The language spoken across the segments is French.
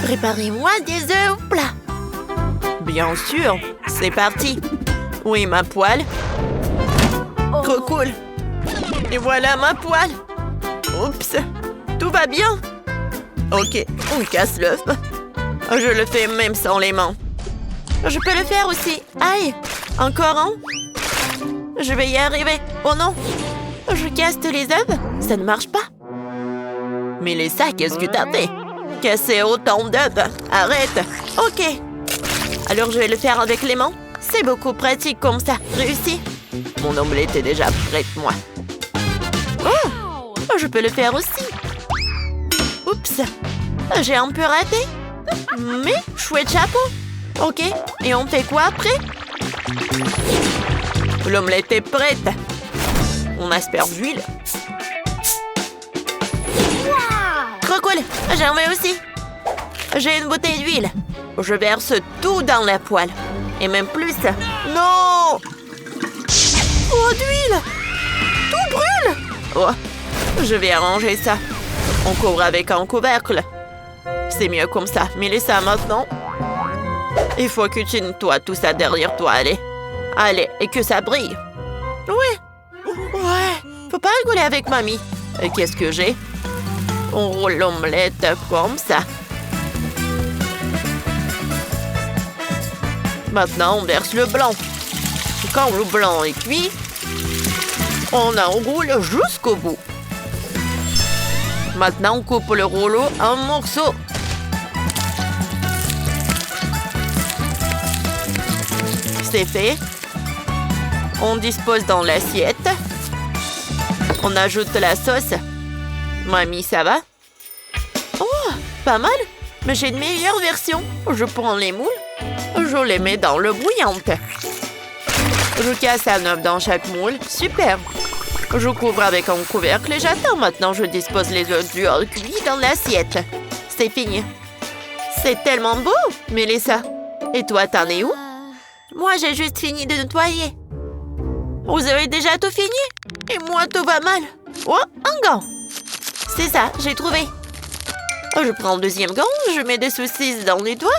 Préparez-moi des œufs au plat. Bien sûr, c'est parti. Oui, ma poêle. Trop cool. Et voilà ma poêle. Oups, tout va bien. Ok, on casse l'œuf. Je le fais même sans les mains. Je peux le faire aussi. Aïe, encore un. Je vais y arriver. Oh non, je casse les œufs. Ça ne marche pas. Mélissa, qu'est-ce que t'as fait? Casser autant d'œufs. Arrête. Ok. Alors je vais le faire avec les mains. C'est beaucoup pratique comme ça. Réussi. Mon omelette est déjà prête, moi. Oh, je peux le faire aussi. Oups. J'ai un peu raté. Mais chouette chapeau. Ok. Et on fait quoi après? L'omelette est prête. On asperge d'huile. Trop cool. J'en veux aussi. J'ai une bouteille d'huile. Je verse tout dans la poêle. Et même plus. Non! Oh, d'huile! Tout brûle! Oh, je vais arranger ça. On couvre avec un couvercle. C'est mieux comme ça. Mélissa, maintenant, il faut que tu nettoies tout ça derrière toi, allez. Allez, et que ça brille. Oui. Ouais, faut pas rigoler avec mamie. Et qu'est-ce que j'ai? On roule l'omelette comme ça. Maintenant, on verse le blanc. Quand le blanc est cuit, on enroule jusqu'au bout. Maintenant, on coupe le rouleau en morceaux. C'est fait. On dispose dans l'assiette. On ajoute la sauce. Mamie, ça va? Oh, pas mal. Mais j'ai une meilleure version. Je prends les moules. Je les mets dans l'eau bouillante. Je casse un œuf dans chaque moule. Super. Je couvre avec un couvercle et j'attends. Maintenant, je dispose les œufs durs cuits dans l'assiette. C'est fini. C'est tellement beau, Mélissa. Et toi, t'en es où? Moi, j'ai juste fini de nettoyer. Vous avez déjà tout fini? Et moi, tout va mal. Oh, un gant. C'est ça, j'ai trouvé. Je prends le deuxième gant, je mets des saucisses dans les doigts.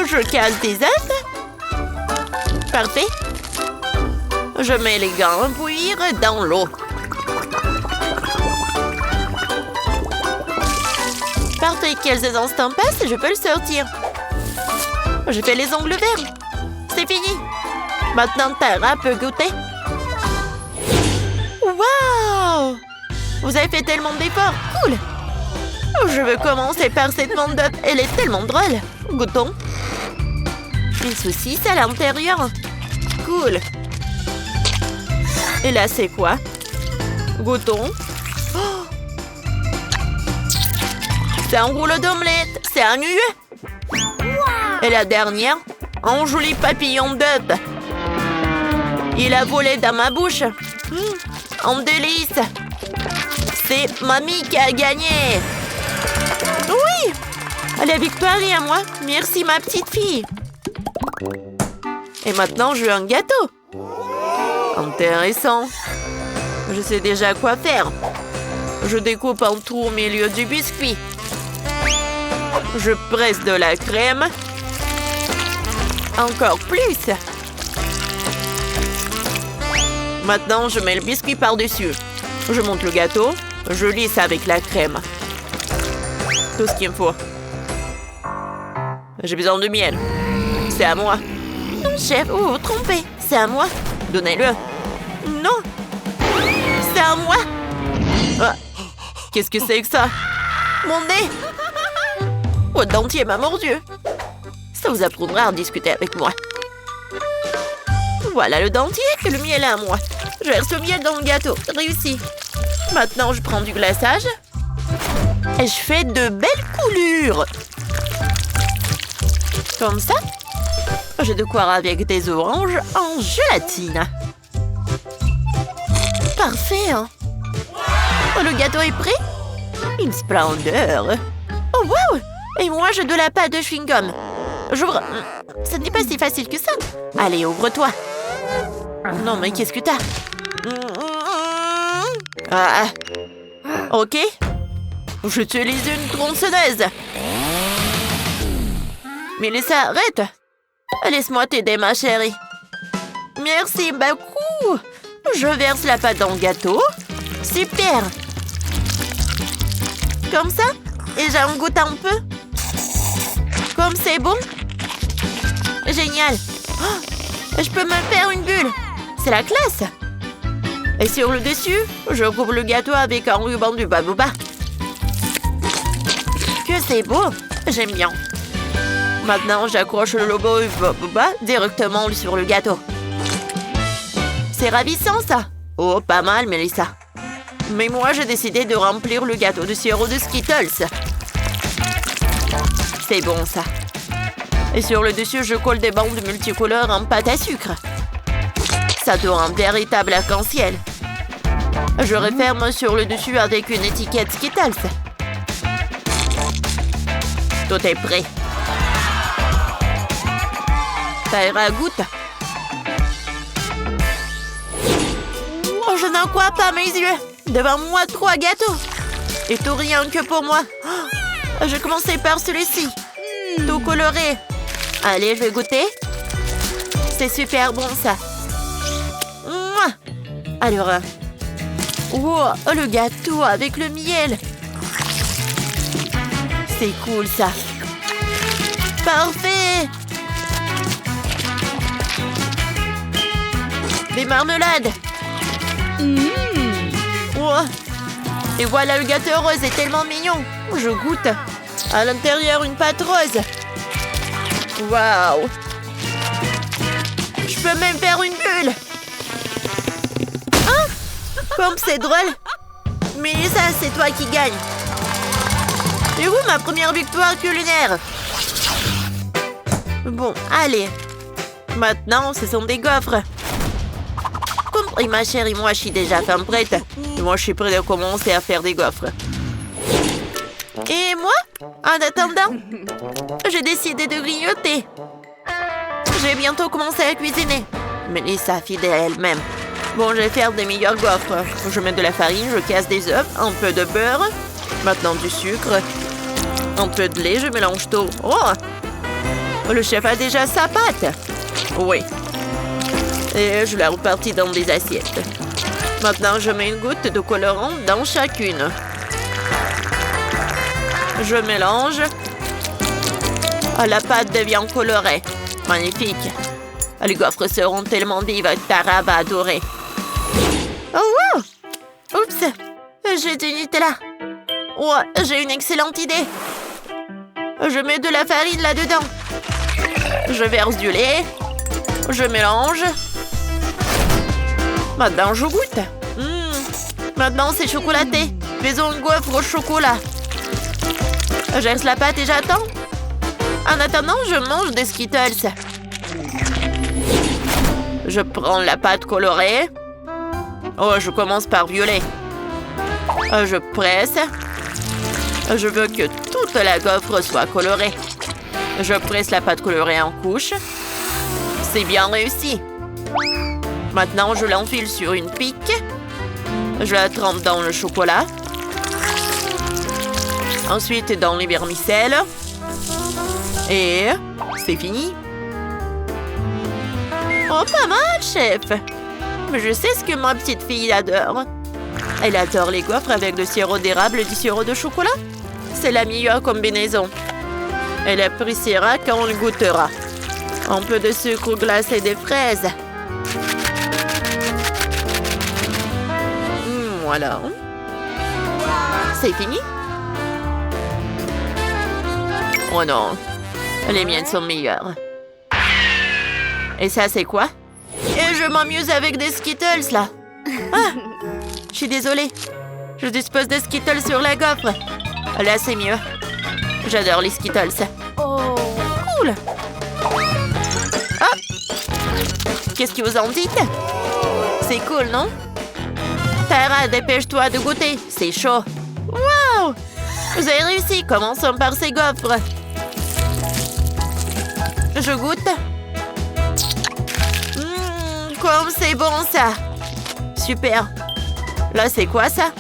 Je casse des œufs. Parfait. Je mets les gants à bouillir dans l'eau. Parfait, quelques instants passent et je peux le sortir. Je fais les ongles verts. C'est fini. Maintenant, Tara peut goûter. Waouh! Vous avez fait tellement d'efforts. Cool. Je veux commencer par cette bande d'œufs. Elle est tellement drôle. Goûtons. Une saucisse à l'intérieur. Cool. Et là, c'est quoi? Goûtons. Oh! C'est un rouleau d'omelette. C'est un œuf. Et la dernière, un joli papillon d'œuf. Il a volé dans ma bouche. Un délice. C'est mamie qui a gagné. Oui! La victoire est à moi. Merci, ma petite fille. Et maintenant, je veux un gâteau. Intéressant. Je sais déjà quoi faire. Je découpe un trou au milieu du biscuit. Je presse de la crème. Encore plus. Maintenant, je mets le biscuit par-dessus. Je monte le gâteau. Je lisse avec la crème. Tout ce qu'il me faut. J'ai besoin de miel. C'est à moi. Non, chef, vous vous trompez. C'est à moi. Donnez-le. Non. C'est à moi. Ah. Qu'est-ce que c'est que ça? Mon nez. Votre dentier m'a mordu. Ça vous apprendra à discuter avec moi. Voilà le dentier et le miel est à moi. Je verse le miel dans le gâteau. Réussi. Maintenant, je prends du glaçage. Et je fais de belles coulures. Comme ça. J'ai de quoi avec des oranges en gélatine. Parfait, hein? Oh, le gâteau est prêt? Une splendeur. Oh, wow! Et moi, j'ai de la pâte de chewing-gum. J'ouvre. Ce n'est pas si facile que ça. Allez, ouvre-toi. Non, mais qu'est-ce que t'as? Ah, Ok. J'utilise une tronçonneuse. Mélissa, arrête. Laisse-moi t'aider, ma chérie. Merci beaucoup. Je verse la pâte dans le gâteau. Super. Comme ça. Et j'en goûte un peu. Comme c'est bon. Génial. Oh, je peux me faire une bulle. C'est la classe. Et sur le dessus, je coupe le gâteau avec un ruban du Babooba. Que c'est beau. J'aime bien. Maintenant, j'accroche le logo du Babooba directement sur le gâteau. C'est ravissant, ça. Oh, pas mal, Mélissa. Mais moi, j'ai décidé de remplir le gâteau de sirop de Skittles. C'est bon, ça. Et sur le dessus, je colle des bandes multicolores en pâte à sucre. Ça donne un véritable arc-en-ciel. Je referme sur le dessus avec une étiquette Skittles. Tout est prêt. Ça ira à goutte. Oh, je n'en crois pas mes yeux. Devant moi, 3 gâteaux. Et tout rien que pour moi. Oh, je commençais par celui-ci. Tout coloré. Allez, je vais goûter. C'est super bon, ça. Mouah. Alors, wow, le gâteau avec le miel. C'est cool, ça. Parfait. Des marmelades. Wow. Et voilà, le gâteau rose est tellement mignon. Je goûte. À l'intérieur, une pâte rose. Waouh. Je peux même faire une bulle. Hein? Comme c'est drôle. Mais ça, c'est toi qui gagne. Et où ma première victoire culinaire? Bon, allez. Maintenant, ce sont des gaufres. Compris, ma chérie, moi, je suis déjà femme prête. Et moi, je suis prête à commencer à faire des gaufres. Et moi, en attendant, j'ai décidé de grignoter. J'ai bientôt commencé à cuisiner. Mélissa, fidèle à elle-même. Bon, je vais faire des meilleures gaufres. Je mets de la farine, je casse des œufs, un peu de beurre, maintenant du sucre, un peu de lait, je mélange tout. Oh! Le chef a déjà sa pâte. Oui. Et je la repartis dans des assiettes. Maintenant, je mets une goutte de colorant dans chacune. Je mélange. Oh, la pâte devient colorée. Magnifique. Les gaufres seront tellement vives que Tara va adorer. Oh, wow! Oups! J'ai du Nutella. Oh, j'ai une excellente idée. Je mets de la farine là-dedans. Je verse du lait. Je mélange. Maintenant, je goûte. Maintenant, c'est chocolaté. Faisons une gaufre au chocolat. Je verse la pâte et j'attends. En attendant, je mange des Skittles. Je prends la pâte colorée. Oh, je commence par violet. Je presse. Je veux que toute la gaufre soit colorée. Je presse la pâte colorée en couches. C'est bien réussi. Maintenant, je l'enfile sur une pique. Je la trempe dans le chocolat. Ensuite, dans les vermicelles. Et c'est fini. Oh, pas mal, chef. Mais je sais ce que ma petite fille adore. Elle adore les gaufres avec du sirop d'érable et du sirop de chocolat. C'est la meilleure combinaison. Elle appréciera quand on le goûtera. Un peu de sucre glacé et des fraises. Voilà. C'est fini? Oh non. Les miennes sont meilleures. Et ça, c'est quoi? Et je m'amuse avec des Skittles, là. Ah! Je suis désolée. Je dispose de Skittles sur la gaufre. Là, c'est mieux. J'adore les Skittles. Oh! Cool! Ah! Qu'est-ce que vous en dites? C'est cool, non? Tara, dépêche-toi de goûter. C'est chaud. Wow! Vous avez réussi. Commençons par ces gaufres. Je goûte. Comme c'est bon, ça. Super. Là, c'est quoi, ça?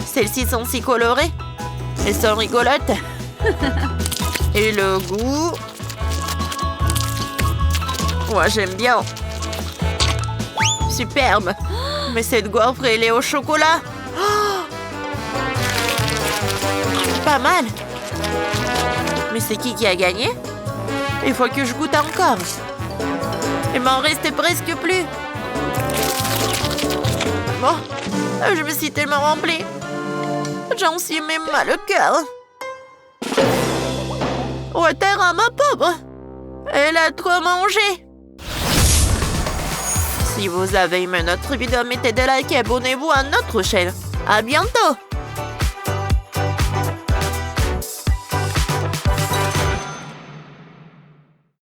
Celles-ci sont si colorées. Elles sont rigolotes. Et le goût... Moi, j'aime bien. Superbe. Mais cette gaufre, elle est au chocolat. Oh, pas mal. Mais c'est qui a gagné? Il faut que je goûte encore. Il m'en reste presque plus. Bon, je me suis tellement remplie. J'en suis même mal au cœur. Water à ma pauvre. Elle a trop mangé. Si vous avez aimé notre vidéo, mettez des likes et abonnez-vous à notre chaîne. À bientôt.